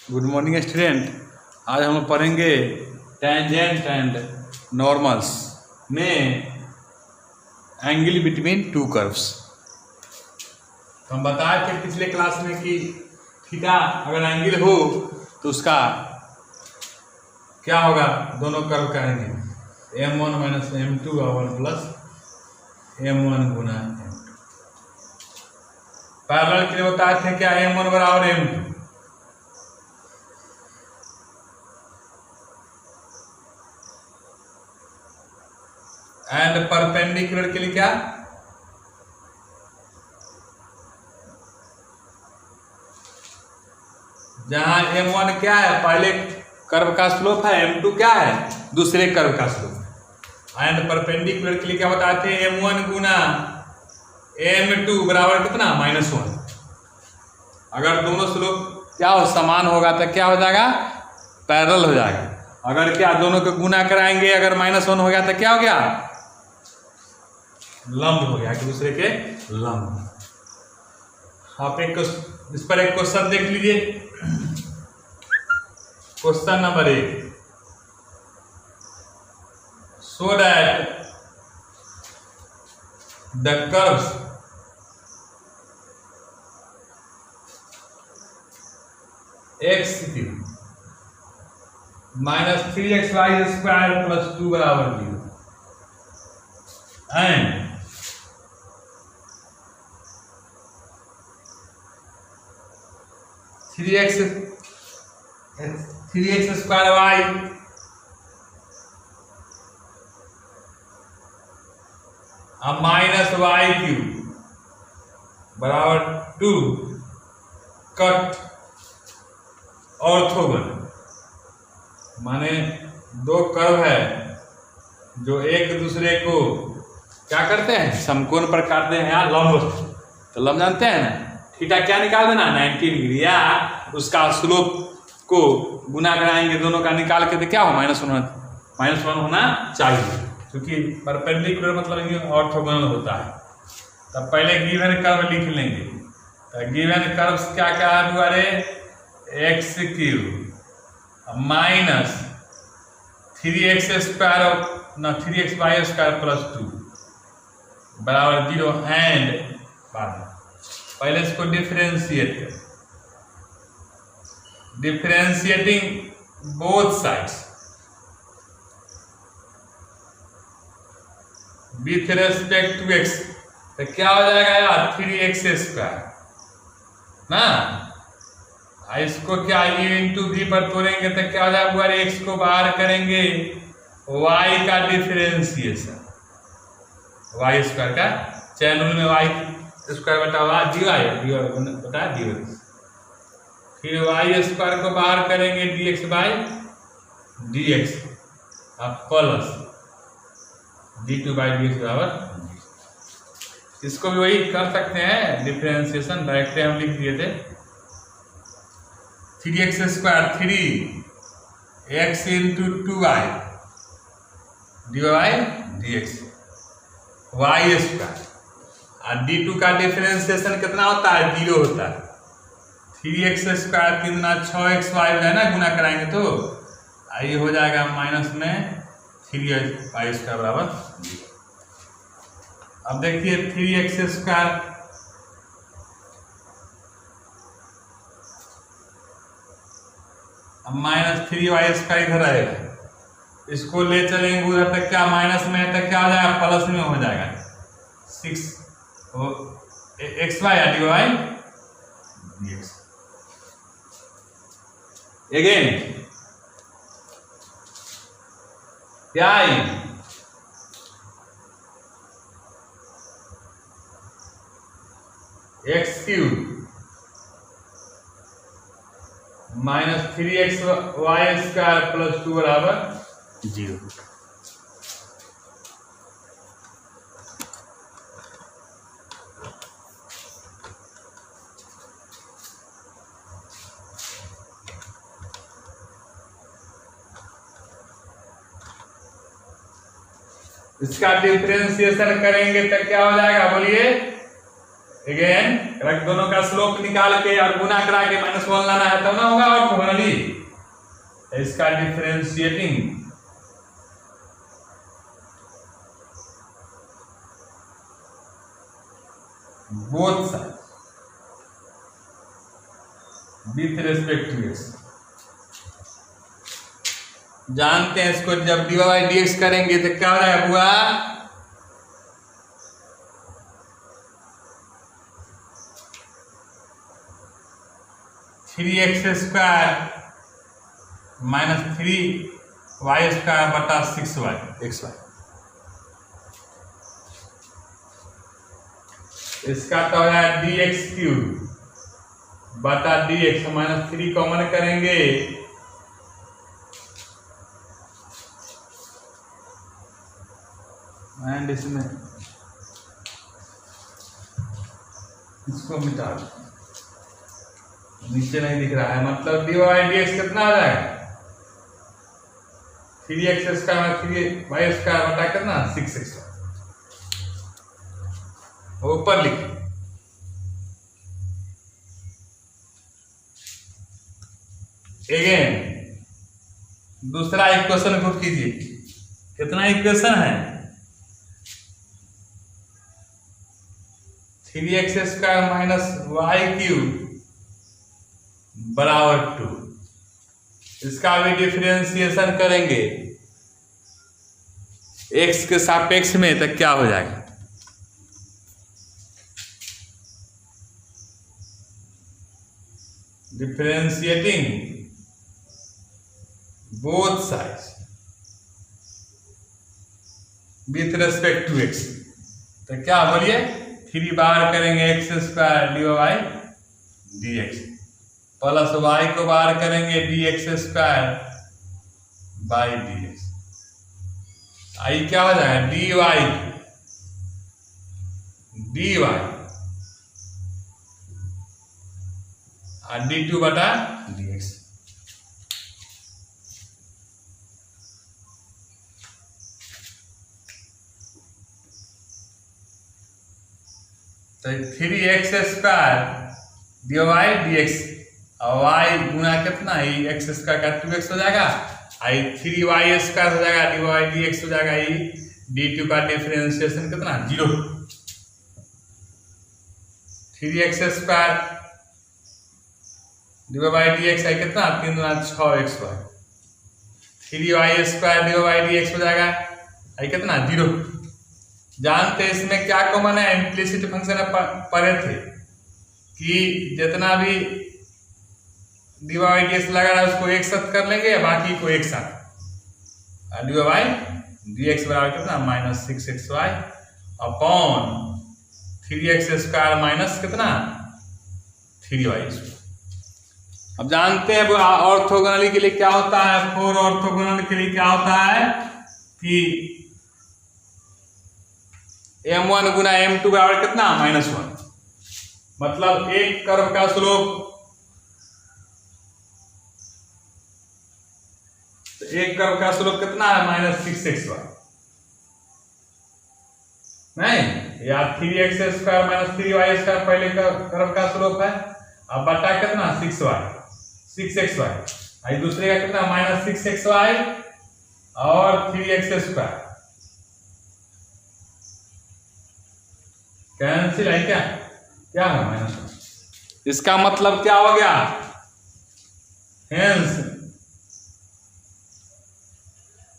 Good morning student. आज हम पढ़ेंगे टेंजेंट एंड नॉर्मल्स में एंगल बिटवीन टू कर्व्स। हम बताए थे पिछले क्लास में कि थीटा अगर एंगल हो तो उसका क्या होगा, दोनों कर्व का एंगल m1 माइनस m2 और प्लस m1 गुना m2। पैरेलल के लिए बताए थे क्या, m1 बराबर m2। एंड परपेंडिकुलर के लिए क्या, जहां m1 क्या है, पहले कर्व का स्लोप है, m2 क्या है, दूसरे कर्व का स्लोप। एंड परपेंडिकुलर के लिए क्या बताते हैं, m1 गुना m2 बराबर कितना, -1। अगर दोनों स्लोप क्या हो, समान होगा तो क्या हो जाएगा, पैरेलल हो जाएगा। अगर क्या दोनों को गुना कराएंगे, अगर -1 हो गया तो क्या हो गया, लंब हो गया, एक दूसरे के लंब। आप इस पर एक क्वेश्चन देख लीजिए। Question number 1, show that the curves x³ minus 3xy² plus 2 बराबर 0 and three x square y minus y³ बराबर 2 कट ऑर्थोगोनल, माने दो कर्व है जो एक दूसरे को क्या करते हैं, समकोण पर काटते हैं या लंब। तो लंब जानते हैं ना, थीटा क्या निकाल देना, 90 डिग्री, या उसका स्लोप को गुना कराएंगे दोनों का निकाल के, तो क्या हो, -1 होना चाहिए, क्योंकि परपेंडिकुलर मतलब ये ऑर्थोगोनल होता है। तब पहले गिवन कर्व लिख लेंगे। तो गिवन कर्व क्या क्या है दुआरे, x³ माइनस 3xy² प्लस 2 बराबर 0 एंड पहले इसको डिफरेंशिएट कर, differentiating both sides with respect to x, तो क्या हो जाएगा यार, 3x² ना। इसको क्या u/v पर तोड़ेंगे तो क्या हो जाएगा, x को बाहर करेंगे, y का डिफरेंशिएशन, y² का चैनल में y² बटा dy बटा dy, फिर y² को बाहर करेंगे dx/dx प्लस d2/dx बराबर। इसको भी वही कर सकते हैं, डिफरेंशिएशन डायरेक्ट हम लिख दिए थे, 3x² 3x × 2y dy/dx y² और d2 का डिफरेंशिएशन कितना होता है, 0 होता है। 3x² 3 × 6xy है ना, गुना कराएंगे तो ये हो जाएगा माइनस में 3y² बराबर 0। अब देखिए 3x² माइनस 3y² इधर आएगा, इसको ले चलेंगे उधर तक, क्या माइनस में है तो क्या हो जाएगा, प्लस में हो जाएगा 6 xy dy/dx। अगेन क्या आई, x³ माइनस 3xy² प्लस 2 बराबर 0। इसका डिफरेंशिएशन करेंगे तो क्या हो जाएगा, बोलिए अगेन अगर दोनों का स्लोप निकाल के और गुना करा के -1 लाना है तब ना होगा ऑर्थोगोनली। इसका differentiating both side with respect to x. जानते हैं इसको, जब dy बाई dx करेंगे तो क्या हो जाएगा बुआ? 3x² माइनस 3y² बटा 6y xy। इसका तो है dx³ बटा dx माइनस 3 कॉमन करेंगे एंड इसमें इसको मिटा दो, नीचे नहीं दिख रहा है, मतलब dy बाई dx कितना आ जाएगा? 3x² 3y² बटा कितना 6x। ऊपर लिख अगेन दूसरा इक्वेशन को कीजिए। कितना इक्वेशन है? 3x² माइनस y³ बराबर 2। इसका भी डिफरेंशिएशन करेंगे x के सापेक्ष में, तो क्या हो जाएगा? Differentiating both sides with respect to x, तो क्या बोलिए? 3 बार करेंगे x² dy by dx plus y को बार करेंगे dx² बाई dx। आई क्या हो जाएगा? dy और d2 बटा dx। तो 3x² dy बाई dx और y गुना कितना है? x² का 2x हो जाएगा, आई 3y² हो जाएगा, dy बाई dx हो जाएगा, d2 का डिफरेंशिएशन कितना? 0। 3x² dy बाई dx है कितना? 3 दूना 6xy। 3y² dy by dx हो जाएगा, आई कितना? 0। जानते इसमें क्या कॉमन है? इम्प्लिसिट फंक्शन पढ़े थे कि जितना भी dy बाई dx लगा रहा है उसको एक साथ कर लेंगे, बाकी को एक साथ। dy बाई dx बराबर कितना? Minus 6xy upon 3x² minus कितना? 3y²। अब जानते हैं ऑर्थोगोनली के लिए क्या होता है? 4 ऑर्थोगोनल के लिए क्या होता है कि m1 गुना m2 बराबर कितना? -1। मतलब एक कर्व का स्लोप, एक कर्व का स्लोप कितना है? -6xy। नहीं, या 3x² माइनस 3y² पहले का कर्व का स्लोप है, अब बटा कितना? 6xy। आई दूसरे का कितना? -6xy और 3x²। कैंसिल है क्या? क्या है? -1। इसका मतलब क्या हो गया? Hence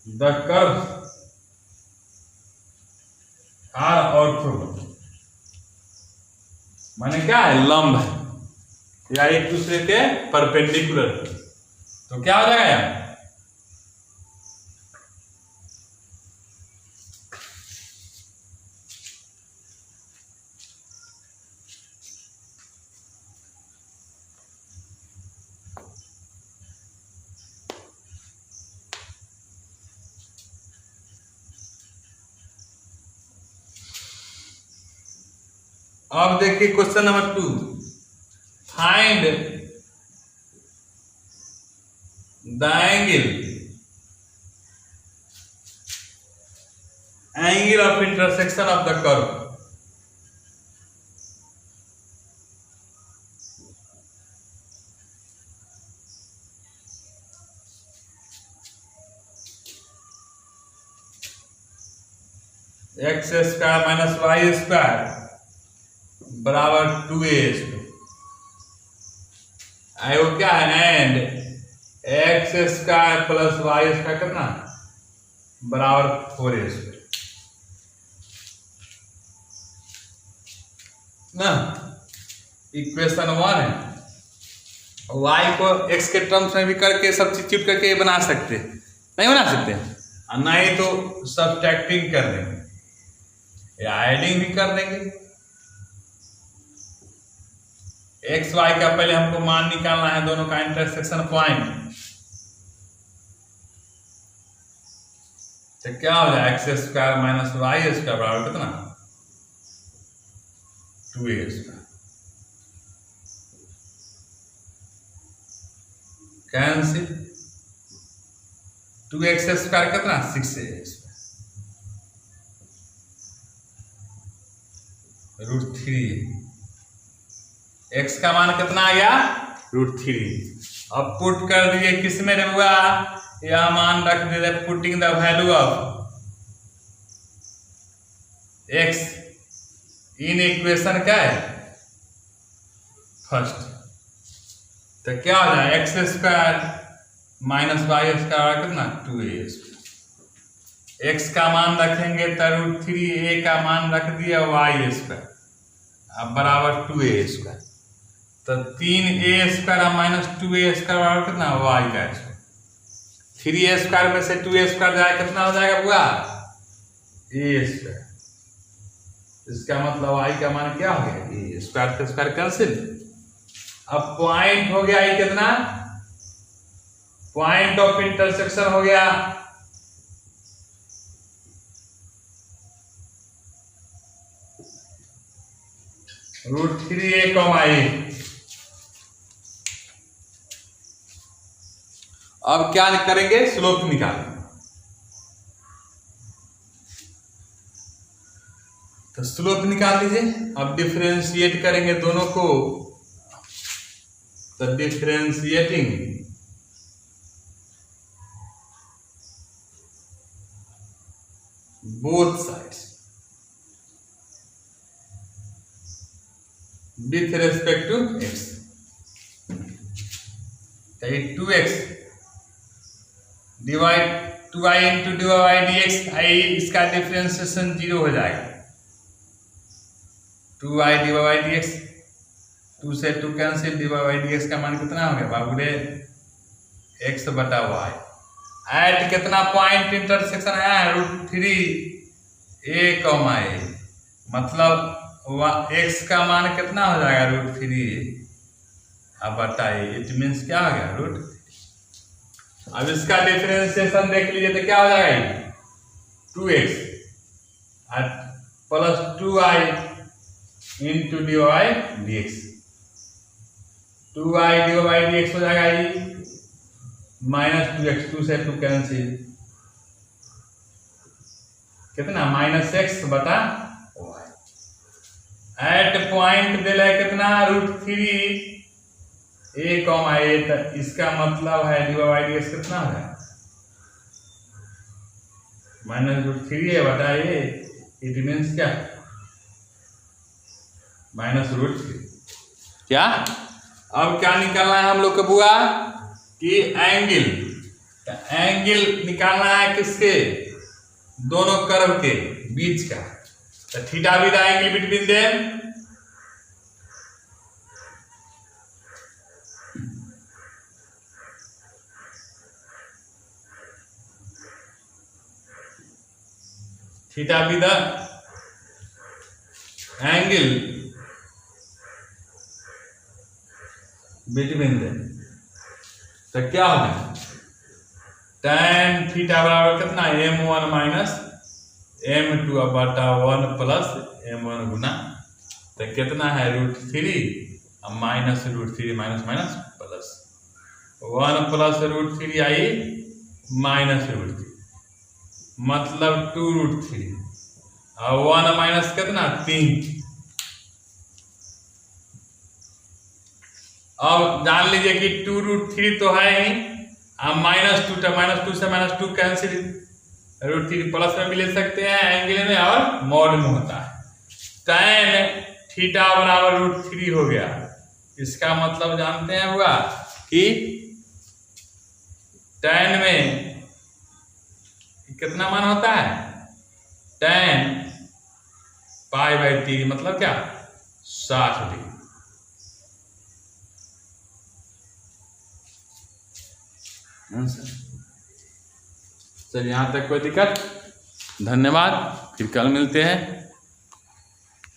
the curve are orthogonal. माने क्या है? लंब है या एक दूसरे के परपेंडिकुलर। तो क्या हो जाएगा यार? अब देखिए question number 2, find the angle of intersection of the curve x square minus Y square बराबर 2a स्क्वायर। वो क्या है, and x square plus y square कितना बराबर 4a स्क्वायर ना। इक्वेशन 1 है। y को x के टर्म्स में भी करके सब्स्टिट्यूट करके बना सकते, नहीं बना सकते, और नहीं तो सब्ट्रैक्टिंग कर देंगे या एडिंग भी कर देंगे। एक्स वाई का पहले हमको मान निकालना है, दोनों का इंटरसेक्शन पॉइंट। तो क्या हो जाए, x square minus Y square बराबर कितना 2a square. Cancel, 2x square कितना 6a स्क्वायर √3। x का मान कितना आ गया √3। अब पुट कर दिए किस में हुआ, यह मान रख दे, putting the value of x in equation क्या है फर्स्ट। तो क्या हो जाए, x square minus Y square कितना 2a स्क्वायर। एक्स का मान रखेंगे तो √3, a का मान रख दिया वाई स्क्वायर, अब बराबर 2a स्क्वायर। तो 3a square minus 2a square बराबर कितना वाई का स्क्वायर। 3a स्क्वायर में से 2a स्क्वायर जाए कितना हो जाएगा बुआ a स्क्वायर। इसका मतलब y का मान क्या हो गया a स्क्वायर का स्क्वायर कैंसिल। अब पॉइंट हो गया ये कितना, पॉइंट ऑफ इंटरसेक्शन हो गया √3a, अब क्या करेंगे, स्लोप निकालेंगे। तो स्लोप निकाल लीजिए। अब डिफरेंशिएट करेंगे दोनों को, तो differentiating both sides with respect to x। तो 2x divide 2i into divide dx, इसका डिफरेंशिएशन 0 हो जाएगा। 2i डिवाइड dx, 2 से 2 कैंसिल, डिवाइड dx का मान कितना हो गया बाबूरे x बटा y। एट कितना पॉइंट इंटरसेक्शन है √3a, मतलब x का मान कितना हो जाएगा √3a अब बटा a। इट मीन्स क्या हो गया √3। अब इसका डिफरेंशिएशन देख लीजिए तो क्या हो जाएगा 2x plus 2i into divide dx। 2i divide dx हो जाएगा ये माइनस 2x, 2 से 2 कैंसिल, कितना माइनस x बटा y। एट पॉइंट दे रहा कितना √3a, तो इसका मतलब है डिवाइड dx कितना है माइनस √3a बटा a। इट मीन्स क्या माइनस √3। क्या अब क्या निकालना है हम लोग को बुआ कि एंगल, एंगल निकालना है किसके, दोनों कर्व के बीच का। तो theta be the angle between them. Theta be the angle between them. तो क्या होगा tan थीटा बराबर कितना m1 माइनस m2 बटा 1 प्लस m1 गुना, तो कितना है √3 minus √3 minus minus plus 1 plus √3 आई माइनस √3, मतलब 2√3 और 1 माइनस कितना 3। अब जान लीजिए कि 2√3 तो है ही, अब -2 से -2 कैंसिल, √3 प्लस में भी ले सकते हैं एंगल में और मॉड में होता है। tan थीटा बराबर √3 हो गया। इसका मतलब जानते हैं हुआ कि tan में कितना मान होता है, tan π/3 मतलब क्या 60 डिग्री। चलिए यहाँ तक कोई दिक्कत? धन्यवाद, फिर कल मिलते हैं।